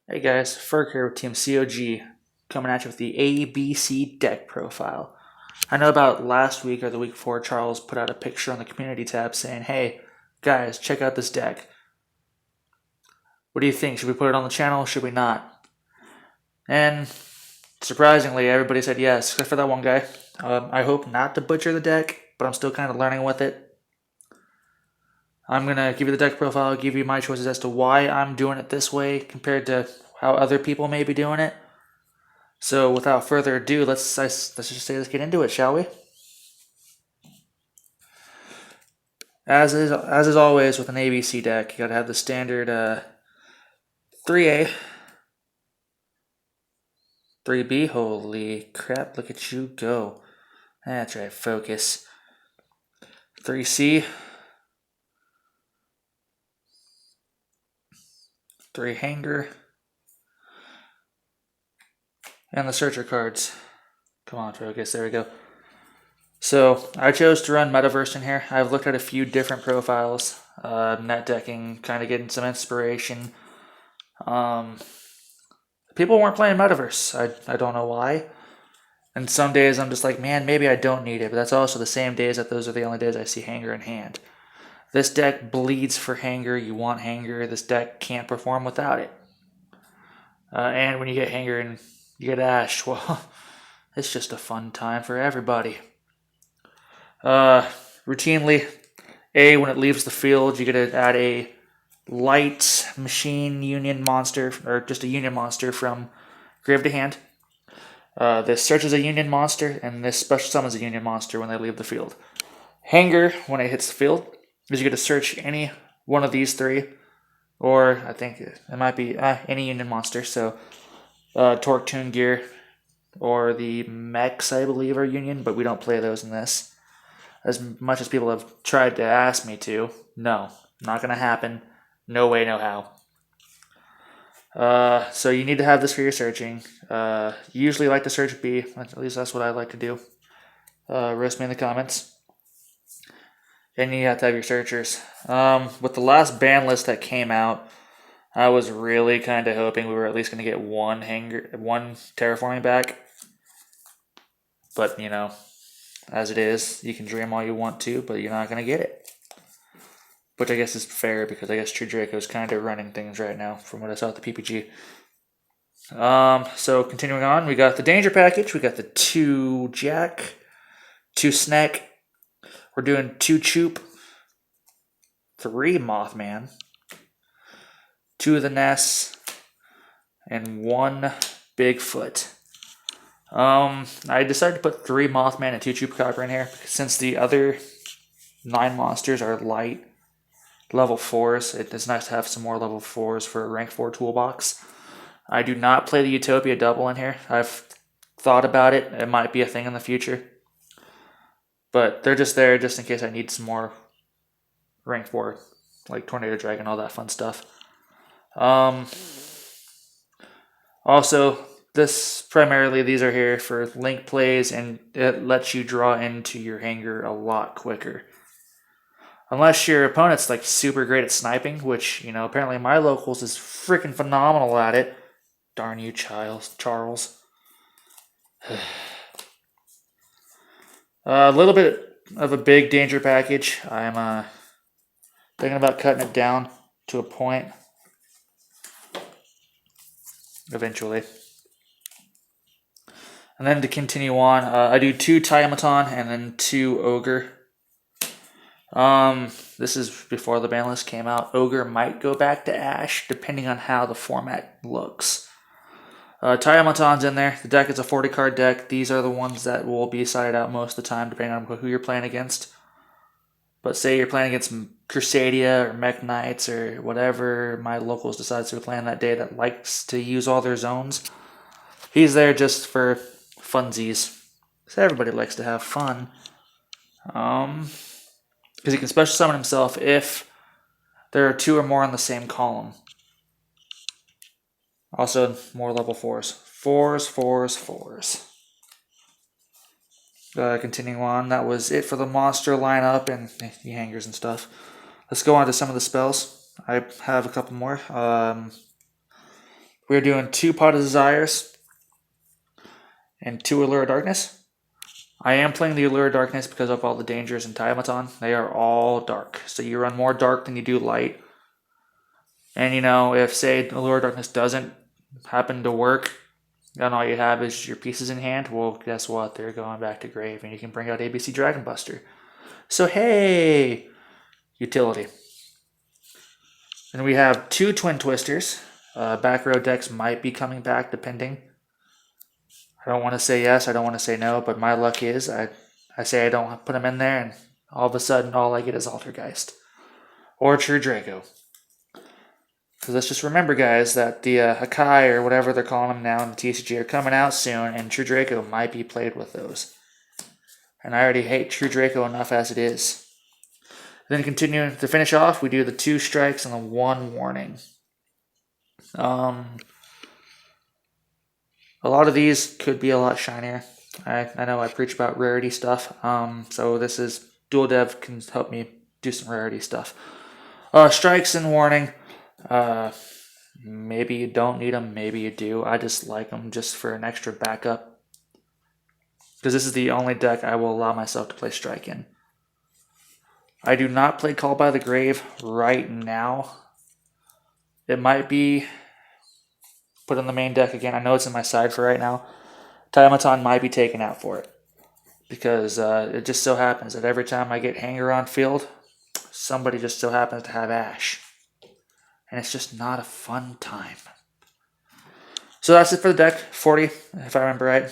Hey guys, Ferg here with Team COG, coming at you with the ABC deck profile. I know about last week or the week before, Charles put out a picture on the community tab saying, hey, guys, check out this deck. What do you think? Should we put it on the channel or should we not? And surprisingly, everybody said yes, except for that one guy. I hope not to butcher the deck, but I'm still kind of learning with it. I'm going to give you the deck profile, give you my choices as to why I'm doing it this way compared to how other people may be doing it. So without further ado, let's get into it, shall we? As is always with an ABC deck, you gotta have the standard 3A, 3B. Holy crap! Look at you go. That's right. Focus. 3C, 3 Hangar, and the Searcher cards. Come on, focus. There we go. So I chose to run Metaverse in here. I've looked at a few different profiles, net decking, kind of getting some inspiration. People weren't playing Metaverse. I don't know why. And some days I'm just like, man, maybe I don't need it. But that's also the same days that those are the only days I see Hangar in hand. This deck bleeds for Hangar. You want Hangar. This deck can't perform without it. And when you get Hangar and you get Ash, well, it's just a fun time for everybody. Routinely, when it leaves the field, you get to add a light machine union monster, or just a union monster from grave to hand. This searches a union monster, and this special summons a union monster when they leave the field. Hangar, when it hits the field, is you get to search any one of these three, or I think it might be any union monster. So, Torque Tune Gear, or the Mechs, I believe, are union, but we don't play those in this. As much as people have tried to ask me to, no, not going to happen. No way, no how. So you need to have this for your searching. Usually like to search B. At least that's what I like to do. Roast me in the comments. And you have to have your searchers. With the last ban list that came out, I was really kind of hoping we were at least going to get one terraforming back. But, you know, as it is, you can dream all you want to, but you're not going to get it. Which I guess is fair, because I guess True Draco's kind of running things right now from what I saw at the PPG. So continuing on, we got the Danger Package. We got the 2 Jack, 2 Snack. We're doing 2 Choop, 3 Mothman, 2 of the Ness, and 1 Bigfoot. I decided to put 3 Mothman and 2 Chupacabra in here, because since the other 9 monsters are light level 4s, it's nice to have some more level 4s for a rank 4 toolbox. I do not play the Utopia double in here. I've thought about it. It might be a thing in the future. But they're just there just in case I need some more rank 4, like Tornado Dragon, all that fun stuff. Also, these are here for link plays, and it lets you draw into your Hangar a lot quicker. Unless your opponent's like super great at sniping, which, you know, apparently my locals is freaking phenomenal at it. Darn you, Charles. A little bit of a big danger package. I'm thinking about cutting it down to a point eventually. And then to continue on, I do 2 Tiamaton and then 2 Ogre. This is before the ban list came out. Ogre might go back to Ash, depending on how the format looks. Tiamaton's in there. The deck is a 40-card deck. These are the ones that will be sided out most of the time, depending on who you're playing against. But say you're playing against Crusadia or Mech Knights or whatever my locals decides to be playing that day that likes to use all their zones, he's there just for funsies. So everybody likes to have fun. Because he can special summon himself if there are 2 or more on the same column. Also, more level 4s. 4s. Continuing on, that was it for the monster lineup and the hangers and stuff. Let's go on to some of the spells. I have a couple more. We're doing 2 Pot of Desires and 2 Allure of Darkness. I am playing the Allure of Darkness because of all the dangers in Automaton. They are all dark. So you run more dark than you do light. And you know, if say Allure of Darkness doesn't happen to work, and all you have is your pieces in hand, well, guess what? They're going back to grave, and you can bring out ABC Dragon Buster. So hey, utility. And we have 2 Twin Twisters. Back row decks might be coming back, depending. I don't want to say yes, I don't want to say no, but my luck is I say I don't put them in there, and all of a sudden all I get is Altergeist. Or True Draco. Because let's just remember, guys, that the Hakai, or whatever they're calling them now in the TCG, are coming out soon, and True Draco might be played with those. And I already hate True Draco enough as it is. Then continuing to finish off, we do the 2 strikes and the 1 warning. A lot of these could be a lot shinier. I know I preach about rarity stuff, so this is Dual Dev can help me do some rarity stuff. Strikes and warning. Maybe you don't need them, maybe you do. I just like them just for an extra backup. Because this is the only deck I will allow myself to play Strike in. I do not play Call by the Grave right now. It might be put in the main deck again. I know it's in my side for right now. Automaton might be taken out for it. Because it just so happens that every time I get Hangar on field, somebody just so happens to have Ash. And it's just not a fun time. So that's it for the deck. 40, if I remember right.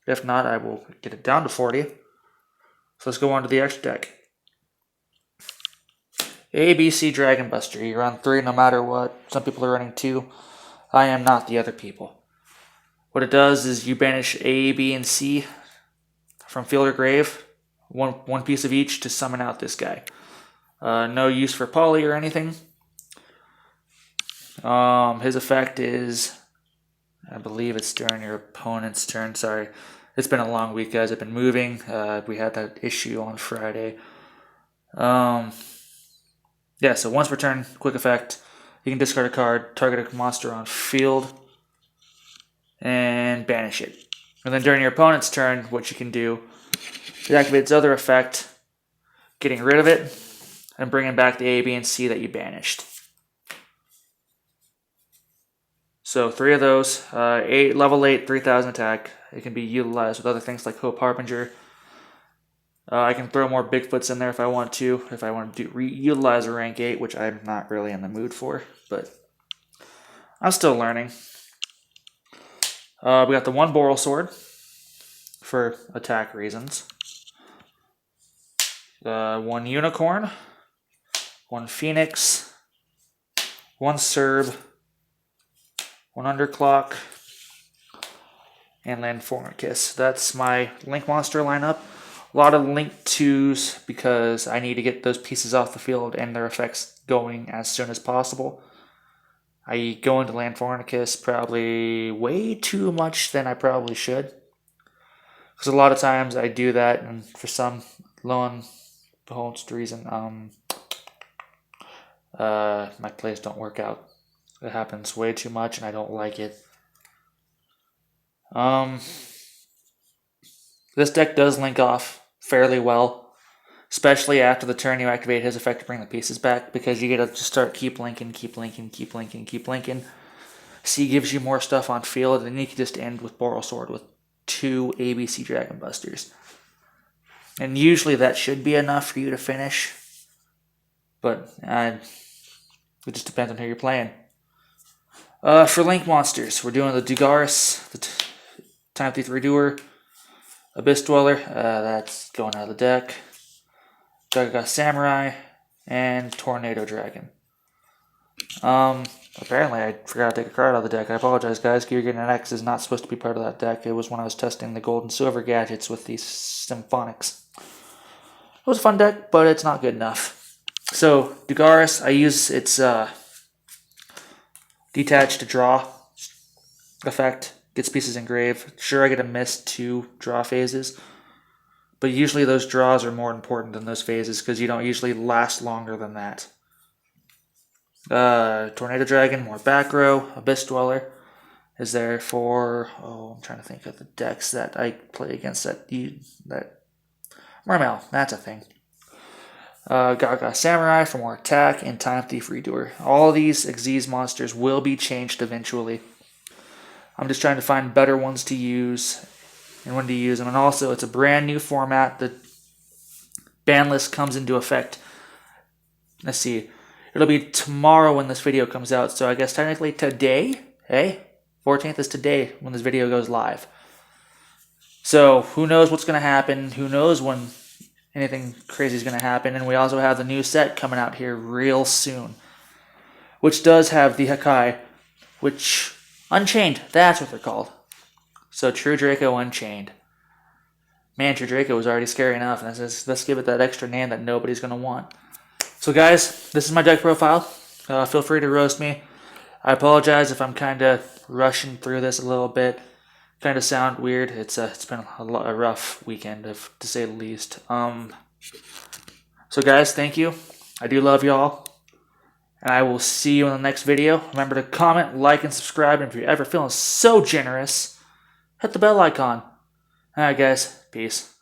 If not, I will get it down to 40. So let's go on to the extra deck. ABC Dragon Buster. You run 3 no matter what. Some people are running 2. I am not the other people. What it does is you banish A, B, and C from field or grave. One piece of each to summon out this guy. No use for poly or anything. His effect is, I believe it's during your opponent's turn. Sorry, it's been a long week, guys. I've been moving. We had that issue on Friday. Yeah, so once per turn, quick effect. You can discard a card, target a monster on field, and banish it. And then during your opponent's turn, what you can do is activate its other effect, getting rid of it, and bringing back the A, B, and C that you banished. So 3 of those, level 8, 3000 attack. It can be utilized with other things like Hope Harbinger. I can throw more Bigfoots in there if I want to. If I want to utilize a rank 8, which I'm not really in the mood for, but I'm still learning. We got the 1 Boral Sword for attack reasons. 1 Unicorn, 1 Phoenix, 1 Serb, 1 Underclock, and Landfornicus. That's my Link Monster lineup. A lot of Link 2s because I need to get those pieces off the field and their effects going as soon as possible. I go into Landfornicus probably way too much than I probably should. Because a lot of times I do that, and for some lone behold reason, my plays don't work out. It happens way too much, and I don't like it. This deck does link off fairly well, especially after the turn you activate his effect to bring the pieces back, because you get to just start keep linking. C gives you more stuff on field, and then you can just end with Boral Sword with 2 ABC Dragon Busters. And usually that should be enough for you to finish, but it just depends on who you're playing. For Link Monsters, we're doing the Dugaris, the Time Thief Redoer, Abyss Dweller, that's going out of the deck, Gagaga Samurai, and Tornado Dragon. Apparently I forgot to take a card out of the deck. I apologize, guys. Geargan X is not supposed to be part of that deck. It was when I was testing the gold and silver gadgets with these Symphonics. It was a fun deck, but it's not good enough. So, Dugaris, I use its detach to draw effect. Gets pieces engraved. Sure, I get a miss 2 draw phases, but usually those draws are more important than those phases because you don't usually last longer than that. Tornado Dragon, more back row. Abyss Dweller. is there for, oh, I'm trying to think of the decks that I play against that Mermail, that's a thing. Gaga Samurai for more attack, and Time Thief Redoer. All these Xyz monsters will be changed eventually. I'm just trying to find better ones to use and when to use them. And also, it's a brand new format. The ban list comes into effect. Let's see. It'll be tomorrow when this video comes out. So I guess technically today, 14th is today when this video goes live. So who knows what's going to happen? Who knows when anything crazy is going to happen? And we also have the new set coming out here real soon, which does have the Hakai, which Unchained, that's what they're called. So True Draco Unchained. Man, True Draco was already scary enough, and let's give it that extra name that nobody's going to want. So guys, this is my deck profile. Feel free to roast me. I apologize if I'm kind of rushing through this a little bit. Kind of sound weird. It's been a rough weekend, to say the least. So guys, thank you. I do love y'all. And I will see you in the next video. Remember to comment, like, and subscribe. And if you're ever feeling so generous, hit the bell icon. Alright guys, peace.